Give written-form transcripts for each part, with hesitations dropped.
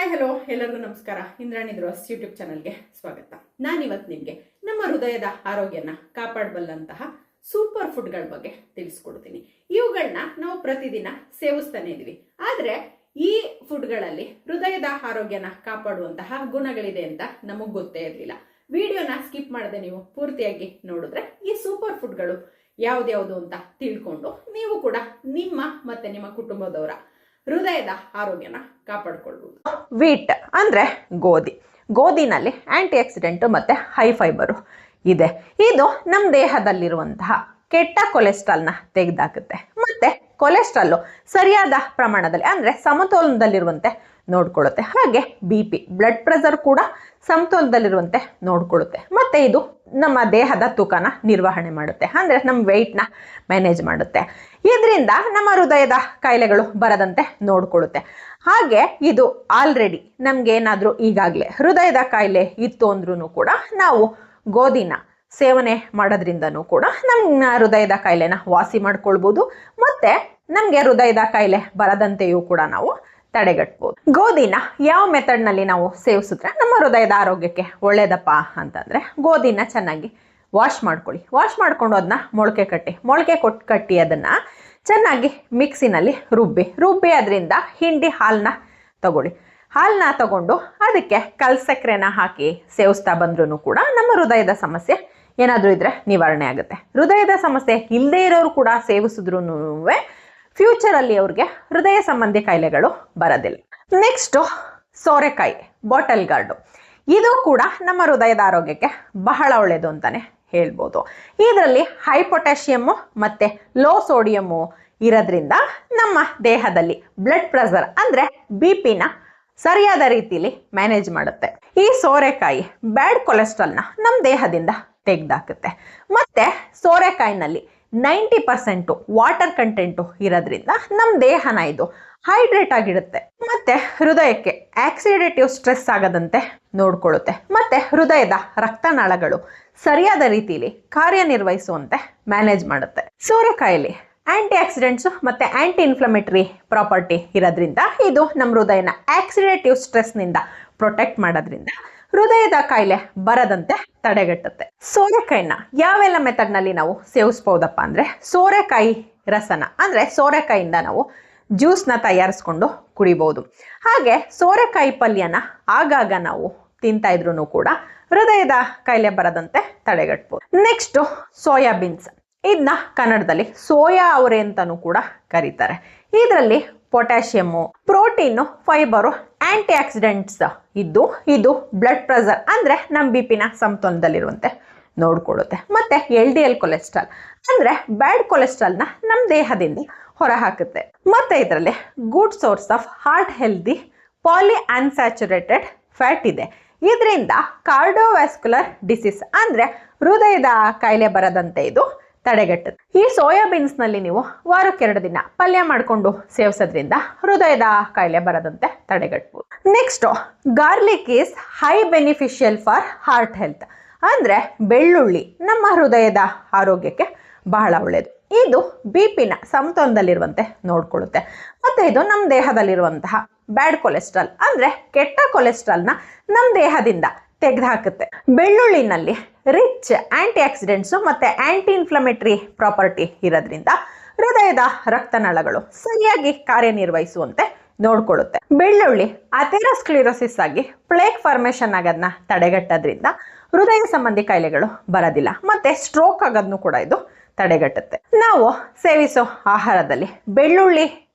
Hi hello ಎಲ್ಲರಿಗೂ ನಮಸ್ಕಾರ. Indrani ದ್ರೋಸ್ YouTube ಚಾನಲ್ಗೆ ಸ್ವಾಗತ. ನಾನಿವತ್ತು ನಿಮಗೆ ನಮ್ಮ ಹೃದಯದ ಆರೋಗ್ಯನ ಕಾಪಾಡಬಲ್ಲಂತಹ ಸೂಪರ್ ಫುಡ್ಗಳ ಬಗ್ಗೆ ತಿಳಿಸ್ಕೊಡ್ತೀನಿ. ಇವುಗಳನ್ನ ನಾವು ಪ್ರತಿದಿನ ಸೇವಿಸ್ತಾನೆ ಇದೀವಿ. ಆದ್ರೆ ಈ ಫುಡ್ಗಳಲ್ಲಿ ಹೃದಯದ ಆರೋಗ್ಯನ ಕಾಪಾಡುವಂತಹ ಗುಣಗಳಿದೆ ಅಂತ ನಮಗ್ ಗೊತ್ತೇ ಇರಲಿಲ್ಲ. ವಿಡಿಯೋನ ಸ್ಕಿಪ್ ಮಾಡದೆ ನೀವು ಪೂರ್ತಿಯಾಗಿ ನೋಡಿದ್ರೆ ಈ ಸೂಪರ್ ಫುಡ್ಗಳು ಯಾವ್ದ್ಯಾವ್ದು ಅಂತ ತಿಳ್ಕೊಂಡು ನೀವು ಕೂಡ ನಿಮ್ಮ ಮತ್ತೆ ನಿಮ್ಮ ಕುಟುಂಬದವರ ಹೃದಯದ ಆರೋಗ್ಯನ ಕಾಪಾಡಿಕೊಳ್ಳಬಹುದು. ವೀಟ್ ಅಂದ್ರೆ ಗೋಧಿನಲ್ಲಿ ಆಂಟಿ ಆಕ್ಸಿಡೆಂಟ್ ಮತ್ತೆ ಹೈ ಫೈಬರು ಇದೆ. ಇದು ನಮ್ಮ ದೇಹದಲ್ಲಿರುವಂತಹ ಕೆಟ್ಟ ಕೊಲೆಸ್ಟ್ರಾಲ್ನ ತೆಗೆದಾಕುತ್ತೆ ಮತ್ತೆ ಕೊಲೆಸ್ಟ್ರಾಲ್ ಸರಿಯಾದ ಪ್ರಮಾಣದಲ್ಲಿ ಅಂದ್ರೆ ಸಮತೋಲನದಲ್ಲಿರುವಂತೆ ನೋಡ್ಕೊಳ್ಳುತ್ತೆ. ಹಾಗೆ BP ಬ್ಲಡ್ ಪ್ರೆಷರ್ ಕೂಡ ಸಮತೋಲನದಲ್ಲಿರುವಂತೆ ನೋಡ್ಕೊಳ್ಳುತ್ತೆ. ಮತ್ತೆ ಇದು ನಮ್ಮ ದೇಹದ ತೂಕನ ನಿರ್ವಹಣೆ ಮಾಡುತ್ತೆ, ಅಂದ್ರೆ ನಮ್ಮ ವೆಯ್ಟ್ನ ಮ್ಯಾನೇಜ್ ಮಾಡುತ್ತೆ. ಇದರಿಂದ ನಮ್ಮ ಹೃದಯದ ಕಾಯಿಲೆಗಳು ಬರದಂತೆ ನೋಡ್ಕೊಳ್ಳುತ್ತೆ. ಹಾಗೆ ಇದು ಆಲ್ರೆಡಿ ನಮ್ಗೆ ಏನಾದ್ರೂ ಈಗಾಗಲೇ ಹೃದಯದ ಕಾಯಿಲೆ ಇತ್ತು ಅಂದ್ರೂ ಕೂಡ ನಾವು ಗೋಧಿನ ಸೇವನೆ ಮಾಡೋದ್ರಿಂದನೂ ಕೂಡ ನಮ್ಮ ಹೃದಯದ ಕಾಯಿಲೆನ ವಾಸಿ ಮಾಡ್ಕೊಳ್ಬೋದು ಮತ್ತೆ ನಮ್ಗೆ ಹೃದಯದ ಕಾಯಿಲೆ ಬರದಂತೆಯೂ ಕೂಡ ನಾವು ತಡೆಗಟ್ಬೋದು. ಗೋಧಿನ ಯಾವ ಮೆಥಡ್ನಲ್ಲಿ ನಾವು ಸೇವಿಸಿದ್ರೆ ನಮ್ಮ ಹೃದಯದ ಆರೋಗ್ಯಕ್ಕೆ ಒಳ್ಳೇದಪ್ಪ ಅಂತಂದ್ರೆ, ಗೋಧಿನ ಚೆನ್ನಾಗಿ ವಾಶ್ ಮಾಡ್ಕೊಳ್ಳಿ. ವಾಶ್ ಮಾಡ್ಕೊಂಡು ಅದನ್ನ ಮೊಳಕೆ ಕಟ್ಟಿ ಅದನ್ನ ಚೆನ್ನಾಗಿ ಮಿಕ್ಸಿನಲ್ಲಿ ರುಬ್ಬಿ ಅದರಿಂದ ಹಿಂಡಿ ಹಾಲನ್ನ ತಗೊಳ್ಳಿ. ಹಾಲನ್ನ ತಗೊಂಡು ಅದಕ್ಕೆ ಕಲ್ಸಕ್ರೆನ ಹಾಕಿ ಸೇವಿಸ್ತಾ ಬಂದ್ರೂ ಕೂಡ ನಮ್ಮ ಹೃದಯದ ಸಮಸ್ಯೆ ಏನಾದರೂ ಇದ್ರೆ ನಿವಾರಣೆ ಆಗುತ್ತೆ. ಹೃದಯದ ಸಮಸ್ಯೆ ಇಲ್ಲದೆ ಇರೋರು ಕೂಡ ಸೇವಿಸಿದ್ರು ಫ್ಯೂಚರ್ ಅಲ್ಲಿ ಅವ್ರಿಗೆ ಹೃದಯ ಸಂಬಂಧಿ ಕಾಯಿಲೆಗಳು ಬರೋದಿಲ್ಲ. ನೆಕ್ಸ್ಟ್ ಸೋರೆಕಾಯಿ, ಬಾಟಲ್ ಗಾರ್ಡ್. ಇದು ಕೂಡ ನಮ್ಮ ಹೃದಯದ ಆರೋಗ್ಯಕ್ಕೆ ಬಹಳ ಒಳ್ಳೆಯದು ಅಂತಾನೆ ಹೇಳ್ಬೋದು. ಇದರಲ್ಲಿ ಹೈ ಪೊಟ್ಯಾಷಿಯಮ್ ಮತ್ತೆ ಲೋ ಸೋಡಿಯಮ್ಮು ಇರೋದ್ರಿಂದ ನಮ್ಮ ದೇಹದಲ್ಲಿ ಬ್ಲಡ್ ಪ್ರೆಷರ್ ಅಂದ್ರೆ BP ನ ಸರಿಯಾದ ರೀತಿಯಲ್ಲಿ ಮ್ಯಾನೇಜ್ ಮಾಡುತ್ತೆ. ಈ ಸೋರೆಕಾಯಿ ಬ್ಯಾಡ್ ಕೊಲೆಸ್ಟ್ರಾಲ್ನ ನಮ್ಮ ದೇಹದಿಂದ ತೆಗೆದಾಕುತ್ತೆ. ಮತ್ತೆ ಸೋರೆಕಾಯಿನಲ್ಲಿ 90% ವಾಟರ್ ಕಂಟೆಂಟು ಇರೋದ್ರಿಂದ ನಮ್ಮ ದೇಹನ ಇದು ಹೈಡ್ರೇಟ್ ಆಗಿಡುತ್ತೆ. ಮತ್ತೆ ಹೃದಯಕ್ಕೆ ಆಕ್ಸಿಡೇಟಿವ್ ಸ್ಟ್ರೆಸ್ ಆಗದಂತೆ ನೋಡ್ಕೊಳ್ಳುತ್ತೆ. ಮತ್ತೆ ಹೃದಯದ ರಕ್ತನಾಳಗಳು ಸರಿಯಾದ ರೀತಿಯಲ್ಲಿ ಕಾರ್ಯನಿರ್ವಹಿಸುವಂತೆ ಮ್ಯಾನೇಜ್ ಮಾಡುತ್ತೆ. ಸೋರೆಕಾಯಲ್ಲಿ ಆಂಟಿ ಆಕ್ಸಿಡೆಂಟ್ಸ್ ಮತ್ತೆ ಆಂಟಿ ಇನ್ಫ್ಲಮೇಟರಿ ಪ್ರಾಪರ್ಟಿ ಇರೋದ್ರಿಂದ ಇದು ನಮ್ಮ ಹೃದಯನ ಆಕ್ಸಿಡೇಟಿವ್ ಸ್ಟ್ರೆಸ್ನಿಂದ ಪ್ರೊಟೆಕ್ಟ್ ಮಾಡೋದ್ರಿಂದ ಹೃದಯದ ಕಾಯಿಲೆ ಬರದಂತೆ ತಡೆಗಟ್ಟುತ್ತೆ. ಸೋರೆಕಾಯಿನ ಯಾವೆಲ್ಲ ಮೆಥಡ್ನಲ್ಲಿ ನಾವು ಸೇವಿಸ್ಬೋದಪ್ಪ ಅಂದ್ರೆ, ಸೋರೆಕಾಯಿ ರಸನ ಅಂದ್ರೆ ಸೋರೆಕಾಯಿಂದ ನಾವು ಜ್ಯೂಸ್ನ ತಯಾರಿಸ್ಕೊಂಡು ಕುಡಿಬಹುದು. ಹಾಗೆ ಸೋರೆಕಾಯಿ ಪಲ್ಯನ ಆಗಾಗ ನಾವು ತಿಂತಾ ಇದ್ರೂ ಕೂಡ ಹೃದಯದ ಕಾಯಿಲೆ ಬರದಂತೆ ತಡೆಗಟ್ಬೋದು. Next soybeans. ಇದನ್ನ ಕನ್ನಡದಲ್ಲಿ ಸೋಯಾ ಅವರೆ ಅಂತಾನೂ ಕೂಡ ಕರೀತಾರೆ. ಇದರಲ್ಲಿ potassium, protein, fibre, antioxidants ಇದ್ದು ಇದು ಬ್ಲಡ್ ಪ್ರೆಷರ್ ಅಂದ್ರೆ ನಮ್ಮ BP ನ ಸಮತೋಲನದಲ್ಲಿರುವಂತೆ ನೋಡ್ಕೊಳ್ಳುತ್ತೆ. ಮತ್ತೆ LDL ಕೊಲೆಸ್ಟ್ರಾಲ್ ಅಂದ್ರೆ ಬ್ಯಾಡ್ ಕೊಲೆಸ್ಟ್ರಾಲ್ನ ನಮ್ಮ ದೇಹದಿಂದ ಹೊರಹಾಕುತ್ತೆ. ಮತ್ತೆ ಇದರಲ್ಲಿ good source of heart healthy polyunsaturated fat ಇದೆ. ಇದರಿಂದ ಕಾರ್ಡಿಯೋವ್ಯಾಸ್ಕ್ಯುಲರ್ ಡಿಸೀಸ್ ಅಂದ್ರೆ ಹೃದಯದ ಕಾಯಿಲೆ ಬರದಂತೆ ಇದು ತಡೆಗಟ್ಟುತ್ತೆ. ಈ ಸೋಯಾಬೀನ್ಸ್ ನಲ್ಲಿ ನೀವು ವಾರಕ್ಕೆ 2 ದಿನ ಪಲ್ಯ ಮಾಡಿಕೊಂಡು ಸೇವಿಸೋದ್ರಿಂದ ಹೃದಯದ ಕಾಯಿಲೆ ಬರದಂತೆ ತಡೆಗಟ್ಟಬಹುದು. Next garlic is high beneficial for heart health. ಅಂದ್ರೆ ಬೆಳ್ಳುಳ್ಳಿ ನಮ್ಮ ಹೃದಯದ ಆರೋಗ್ಯಕ್ಕೆ ಬಹಳ ಒಳ್ಳೆಯದು. ಇದು BP ನ ಸಮತೋಲನದಲ್ಲಿರುವಂತೆ ನೋಡ್ಕೊಳ್ಳುತ್ತೆ. ಮತ್ತೆ ಇದು ನಮ್ಮ ದೇಹದಲ್ಲಿರುವಂತಹ ಬ್ಯಾಡ್ ಕೊಲೆಸ್ಟ್ರಾಲ್ ಅಂದ್ರೆ ಕೆಟ್ಟ ಕೊಲೆಸ್ಟ್ರಾಲ್ನ ನಮ್ಮ ದೇಹದಿಂದ ತೆಗೆದುಹಾಕುತ್ತೆ. ಬೆಳ್ಳುಳ್ಳಿನಲ್ಲಿ ರಿಚ್ ಆಂಟಿ ಆಕ್ಸಿಡೆಂಟ್ಸ್ ಮತ್ತೆ ಆಂಟಿ ಇನ್ಫ್ಲಮೇಟರಿ ಪ್ರಾಪರ್ಟಿ ಇರೋದ್ರಿಂದ ಹೃದಯದ ರಕ್ತನಾಳಗಳು ಸರಿಯಾಗಿ ಕಾರ್ಯನಿರ್ವಹಿಸುವಂತೆ ನೋಡ್ಕೊಳ್ಳುತ್ತೆ. ಬೆಳ್ಳುಳ್ಳಿ ಅಥೆರೋಸ್ಕ್ಲಿರೋಸಿಸ್ ಆಗಿ ಪ್ಲೇಕ್ ಫಾರ್ಮೇಶನ್ ಆಗೋದನ್ನ ತಡೆಗಟ್ಟೋದ್ರಿಂದ ಹೃದಯ ಸಂಬಂಧಿ ಕಾಯಿಲೆಗಳು ಬರೋದಿಲ್ಲ. ಮತ್ತೆ ಸ್ಟ್ರೋಕ್ ಆಗೋದನ್ನು ಕೂಡ ಇದು ತಡೆಗಟ್ಟುತ್ತೆ. ನಾವು ಸೇವಿಸೋ ಆಹಾರದಲ್ಲಿ ಬೆಳ್ಳುಳ್ಳಿ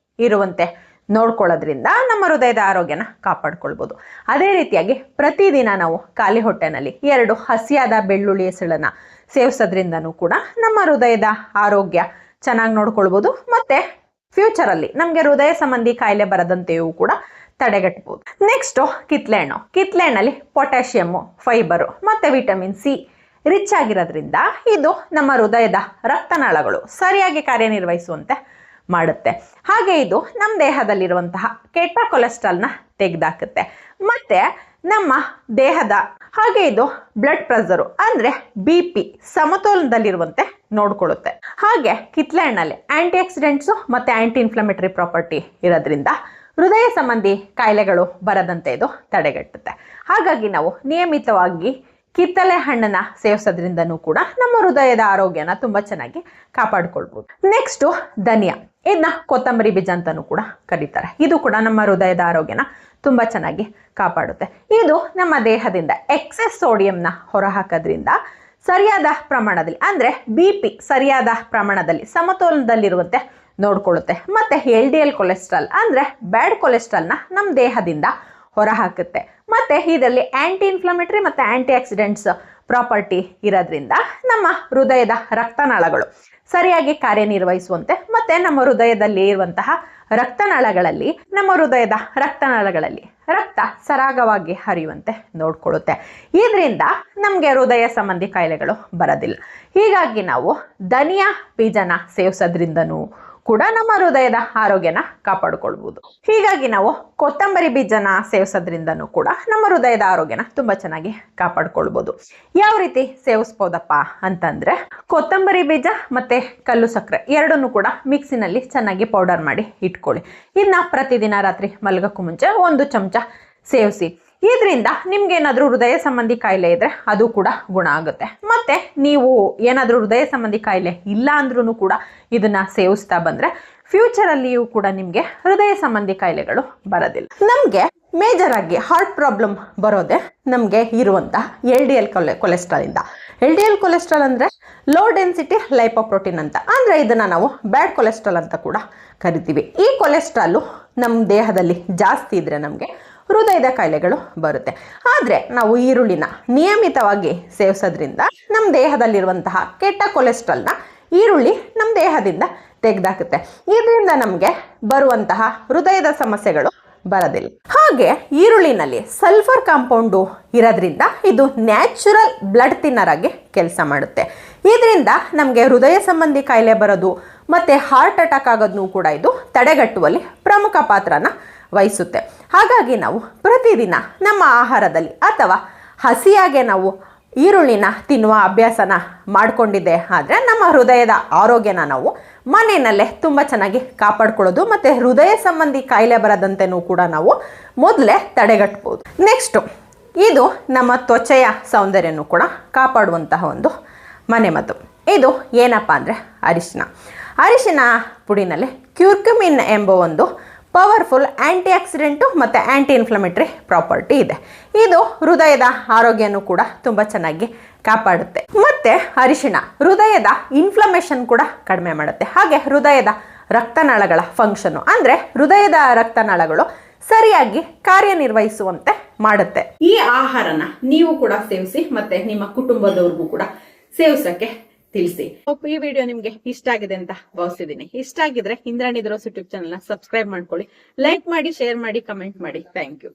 ಇರುವಂತೆ ನೋಡ್ಕೊಳ್ಳೋದ್ರಿಂದ ನಮ್ಮ ಹೃದಯದ ಆರೋಗ್ಯನ ಕಾಪಾಡ್ಕೊಳ್ಬೋದು. ಅದೇ ರೀತಿಯಾಗಿ ಪ್ರತಿದಿನ ನಾವು ಖಾಲಿ ಹೊಟ್ಟೆನಲ್ಲಿ 2 ಹಸಿಯಾದ ಬೆಳ್ಳುಳ್ಳಿ ಎಸಳನ್ನ ಸೇವಿಸೋದ್ರಿಂದನೂ ಕೂಡ ನಮ್ಮ ಹೃದಯದ ಆರೋಗ್ಯ ಚೆನ್ನಾಗಿ ನೋಡ್ಕೊಳ್ಬೋದು. ಮತ್ತೆ ಫ್ಯೂಚರಲ್ಲಿ ನಮಗೆ ಹೃದಯ ಸಂಬಂಧಿ ಕಾಯಿಲೆ ಬರದಂತೆಯೂ ಕೂಡ ತಡೆಗಟ್ಟಬಹುದು. ನೆಕ್ಸ್ಟ್ ಕಿತ್ಲೆಹಣ್ಣಲ್ಲಿ ಪೊಟ್ಯಾಷಿಯಮ್ಮು, ಫೈಬರು ಮತ್ತೆ ವಿಟಮಿನ್ C ರಿಚ್ ಆಗಿರೋದ್ರಿಂದ ಇದು ನಮ್ಮ ಹೃದಯದ ರಕ್ತನಾಳಗಳು ಸರಿಯಾಗಿ ಕಾರ್ಯನಿರ್ವಹಿಸುವಂತೆ ಮಾಡುತ್ತೆ. ಹಾಗೆ ಇದು ನಮ್ಮ ದೇಹದಲ್ಲಿರುವಂತಹ ಕೆಟ್ಟ ಕೊಲೆಸ್ಟ್ರಾಲ್ನ ತೆಗೆದಾಕುತ್ತೆ. ಮತ್ತೆ ನಮ್ಮ ದೇಹದ ಹಾಗೆ ಇದು ಬ್ಲಡ್ ಪ್ರೆಷರು ಅಂದ್ರೆ BP ಸಮತೋಲನದಲ್ಲಿರುವಂತೆ ನೋಡ್ಕೊಳ್ಳುತ್ತೆ. ಹಾಗೆ ಕಿತ್ಲೆಹಣ್ಣಲ್ಲಿ ಆಂಟಿ ಆಕ್ಸಿಡೆಂಟ್ಸು ಮತ್ತೆ ಆಂಟಿ ಇನ್ಫ್ಲಮೇಟರಿ ಪ್ರಾಪರ್ಟಿ ಇರೋದ್ರಿಂದ ಹೃದಯ ಸಂಬಂಧಿ ಕಾಯಿಲೆಗಳು ಬರದಂತೆ ಇದು ತಡೆಗಟ್ಟುತ್ತೆ. ಹಾಗಾಗಿ ನಾವು ನಿಯಮಿತವಾಗಿ ಕಿತ್ತಳೆ ಹಣ್ಣನ್ನ ಸೇವಿಸೋದ್ರಿಂದನೂ ಕೂಡ ನಮ್ಮ ಹೃದಯದ ಆರೋಗ್ಯನ ತುಂಬಾ ಚೆನ್ನಾಗಿ ಕಾಪಾಡಿಕೊಳ್ಬಹುದು. ನೆಕ್ಸ್ಟ್ ಧನಿಯಾ, ಇದನ್ನ ಕೊತ್ತಂಬರಿ ಬೀಜ ಅಂತಾನೂ ಕೂಡ ಕರೀತಾರೆ. ಇದು ಕೂಡ ನಮ್ಮ ಹೃದಯದ ಆರೋಗ್ಯನ ತುಂಬಾ ಚೆನ್ನಾಗಿ ಕಾಪಾಡುತ್ತೆ. ಇದು ನಮ್ಮ ದೇಹದಿಂದ ಎಕ್ಸೆಸ್ ಸೋಡಿಯಂನ ಹೊರಹಾಕೋದ್ರಿಂದ ಸರಿಯಾದ ಪ್ರಮಾಣದಲ್ಲಿ ಅಂದ್ರೆ BP ಸರಿಯಾದ ಪ್ರಮಾಣದಲ್ಲಿ ಸಮತೋಲನದಲ್ಲಿರುವಂತೆ ನೋಡ್ಕೊಳ್ಳುತ್ತೆ. ಮತ್ತೆ LDL ಕೊಲೆಸ್ಟ್ರಾಲ್ ಅಂದ್ರೆ ಬ್ಯಾಡ್ ಕೊಲೆಸ್ಟ್ರಾಲ್ನ ನಮ್ಮ ದೇಹದಿಂದ ಹೊರಹಾಕುತ್ತೆ. ಮತ್ತೆ ಇದರಲ್ಲಿ ಆಂಟಿ ಇನ್ಫ್ಲಮೇಟರಿ ಮತ್ತೆ ಆಂಟಿ ಆಕ್ಸಿಡೆಂಟ್ಸ್ ಪ್ರಾಪರ್ಟಿ ಇರೋದ್ರಿಂದ ನಮ್ಮ ಹೃದಯದ ರಕ್ತನಾಳಗಳು ಸರಿಯಾಗಿ ಕಾರ್ಯನಿರ್ವಹಿಸುವಂತೆ ಮತ್ತೆ ನಮ್ಮ ಹೃದಯದಲ್ಲಿ ಇರುವಂತಹ ರಕ್ತನಾಳಗಳಲ್ಲಿ ರಕ್ತ ಸರಾಗವಾಗಿ ಹರಿಯುವಂತೆ ನೋಡ್ಕೊಳ್ಳುತ್ತೆ. ಇದರಿಂದ ನಮಗೆ ಹೃದಯ ಸಂಬಂಧಿ ಕಾಯಿಲೆಗಳು ಬರೋದಿಲ್ಲ. ಹೀಗಾಗಿ ನಾವು ಧನಿಯಾ ಬೀಜನ ಸೇವಿಸೋದ್ರಿಂದನೂ ಕೂಡ ನಮ್ಮ ಹೃದಯದ ಆರೋಗ್ಯನ ಕಾಪಾಡಿಕೊಳ್ಬಹುದು. ಹೀಗಾಗಿ ನಾವು ಕೊತ್ತಂಬರಿ ಬೀಜನ ಸೇವಿಸೋದ್ರಿಂದನೂ ಕೂಡ ನಮ್ಮ ಹೃದಯದ ಆರೋಗ್ಯನ ತುಂಬಾ ಚೆನ್ನಾಗಿ ಕಾಪಾಡ್ಕೊಳ್ಬಹುದು. ಯಾವ ರೀತಿ ಸೇವಿಸ್ಬೋದಪ್ಪ ಅಂತಂದ್ರೆ, ಕೊತ್ತಂಬರಿ ಬೀಜ ಮತ್ತೆ ಕಲ್ಲು ಸಕ್ಕರೆ ಎರಡನ್ನೂ ಕೂಡ ಮಿಕ್ಸಿನಲ್ಲಿ ಚೆನ್ನಾಗಿ ಪೌಡರ್ ಮಾಡಿ ಇಟ್ಕೊಳ್ಳಿ. ಇದನ್ನ ಪ್ರತಿದಿನ ರಾತ್ರಿ ಮಲಗಕ್ಕೂ ಮುಂಚೆ 1 ಚಮಚ ಸೇವಿಸಿ. ಇದರಿಂದ ನಿಮ್ಗೆ ಏನಾದ್ರೂ ಹೃದಯ ಸಂಬಂಧಿ ಕಾಯಿಲೆ ಇದ್ರೆ ಅದು ಕೂಡ ಗುಣ ಆಗುತ್ತೆ. ಮತ್ತೆ ನೀವು ಏನಾದ್ರೂ ಹೃದಯ ಸಂಬಂಧಿ ಕಾಯಿಲೆ ಇಲ್ಲ ಅಂದ್ರೂ ಕೂಡ ಇದನ್ನ ಸೇವಿಸ್ತಾ ಬಂದ್ರೆ ಫ್ಯೂಚರ್ ಅಲ್ಲಿಯೂ ಕೂಡ ನಿಮ್ಗೆ ಹೃದಯ ಸಂಬಂಧಿ ಕಾಯಿಲೆಗಳು ಬರೋದಿಲ್ಲ. ನಮ್ಗೆ ಮೇಜರ್ ಆಗಿ ಹಾರ್ಟ್ ಪ್ರಾಬ್ಲಮ್ ಬರೋದೆ ನಮ್ಗೆ ಇರುವಂತಹ LDL ಕೊಲೆಸ್ಟ್ರಾಲ್ ಇಂದ. LDL ಕೊಲೆಸ್ಟ್ರಾಲ್ ಅಂದ್ರೆ ಲೋ ಡೆನ್ಸಿಟಿ ಲೈಪೋಪ್ರೋಟೀನ್ ಅಂತ, ಅಂದ್ರೆ ಇದನ್ನ ನಾವು ಬ್ಯಾಡ್ ಕೊಲೆಸ್ಟ್ರಾಲ್ ಅಂತ ಕೂಡ ಕರಿತೀವಿ. ಈ ಕೊಲೆಸ್ಟ್ರಾಲ್ ನಮ್ಮ ದೇಹದಲ್ಲಿ ಜಾಸ್ತಿ ಇದ್ರೆ ನಮ್ಗೆ ಹೃದಯದ ಕಾಯಿಲೆಗಳು ಬರುತ್ತೆ. ಆದರೆ ನಾವು ಈರುಳ್ಳಿನ ನಿಯಮಿತವಾಗಿ ಸೇವಿಸೋದ್ರಿಂದ ನಮ್ಮ ದೇಹದಲ್ಲಿರುವಂತಹ ಕೆಟ್ಟ ಕೊಲೆಸ್ಟ್ರಾಲ್ನ ಈರುಳ್ಳಿ ನಮ್ಮ ದೇಹದಿಂದ ತೆಗೆದಾಕುತ್ತೆ. ಇದರಿಂದ ನಮಗೆ ಬರುವಂತಹ ಹೃದಯದ ಸಮಸ್ಯೆಗಳು ಬರೋದಿಲ್ಲ. ಹಾಗೆ ಈರುಳ್ಳಿನಲ್ಲಿ ಸಲ್ಫರ್ ಕಾಂಪೌಂಡು ಇರೋದ್ರಿಂದ ಇದು ನ್ಯಾಚುರಲ್ ಬ್ಲಡ್ ಥಿನ್ನರ್ ಆಗಿ ಕೆಲಸ ಮಾಡುತ್ತೆ. ಇದರಿಂದ ನಮಗೆ ಹೃದಯ ಸಂಬಂಧಿ ಕಾಯಿಲೆ ಬರೋದು ಮತ್ತು ಹಾರ್ಟ್ ಅಟ್ಯಾಕ್ ಆಗೋದನ್ನು ಕೂಡ ಇದು ತಡೆಗಟ್ಟುವಲ್ಲಿ ಪ್ರಮುಖ ಪಾತ್ರನ ವಹಿಸುತ್ತೆ. ಹಾಗಾಗಿ ನಾವು ಪ್ರತಿದಿನ ನಮ್ಮ ಆಹಾರದಲ್ಲಿ ಅಥವಾ ಹಸಿಯಾಗೆ ನಾವು ಈರುಳ್ಳಿನ ತಿನ್ನುವ ಅಭ್ಯಾಸನ ಮಾಡಿಕೊಂಡಿದ್ದೆ ಆದರೆ ನಮ್ಮ ಹೃದಯದ ಆರೋಗ್ಯನ ನಾವು ಮನೆಯಲ್ಲೇ ತುಂಬ ಚೆನ್ನಾಗಿ ಕಾಪಾಡ್ಕೊಳ್ಳೋದು ಮತ್ತು ಹೃದಯ ಸಂಬಂಧಿ ಕಾಯಿಲೆ ಬರದಂತೆಯೂ ಕೂಡ ನಾವು ಮೊದಲೇ ತಡೆಗಟ್ಬೋದು. ನೆಕ್ಸ್ಟು ಇದು ನಮ್ಮ ತ್ವಚೆಯ ಸೌಂದರ್ಯನೂ ಕೂಡ ಕಾಪಾಡುವಂತಹ ಒಂದು ಮನೆಮದ್ದು. ಇದು ಏನಪ್ಪ ಅಂದರೆ ಅರಿಶಿನ ಪುಡಿನಲ್ಲಿ ಕ್ಯೂರ್ಕ್ಯುಮಿನ್ ಎಂಬ ಒಂದು ಪವರ್ಫುಲ್ ಆಂಟಿ ಆಕ್ಸಿಡೆಂಟು ಮತ್ತು ಆಂಟಿ ಇನ್ಫ್ಲಮೇಟರಿ ಪ್ರಾಪರ್ಟಿ ಇದೆ. ಇದು ಹೃದಯದ ಆರೋಗ್ಯನೂ ಕೂಡ ತುಂಬ ಚೆನ್ನಾಗಿ ಕಾಪಾಡುತ್ತೆ. ಮತ್ತು ಅರಿಶಿಣ ಹೃದಯದ ಇನ್ಫ್ಲಮೇಷನ್ ಕೂಡ ಕಡಿಮೆ ಮಾಡುತ್ತೆ. ಹಾಗೆ ಹೃದಯದ ರಕ್ತನಾಳಗಳ ಫಂಕ್ಷನ್ನು ಅಂದರೆ ಹೃದಯದ ರಕ್ತನಾಳಗಳು ಸರಿಯಾಗಿ ಕಾರ್ಯನಿರ್ವಹಿಸುವಂತೆ ಮಾಡುತ್ತೆ. ಈ ಆಹಾರನ ನೀವು ಕೂಡ ಸೇವಿಸಿ ಮತ್ತೆ ನಿಮ್ಮ ಕುಟುಂಬದವ್ರಿಗೂ ಕೂಡ ಸೇವಿಸಕ್ಕೆ ತಿಳಿಸಿ. ಈ ವಿಡಿಯೋ ನಿಮ್ಗೆ ಇಷ್ಟ ಆಗಿದೆ ಅಂತ ಭಾವಿಸಿದೀನಿ. ಇಷ್ಟ ಆಗಿದ್ರೆ ಇಂದ್ರಾಣಿ ಯೂಟ್ಯೂಬ್ ಚಾನಲ್ ನ ಸಬ್ಸ್ಕ್ರೈಬ್ ಮಾಡ್ಕೊಳ್ಳಿ, ಲೈಕ್ ಮಾಡಿ, ಶೇರ್ ಮಾಡಿ, ಕಮೆಂಟ್ ಮಾಡಿ. Thank you.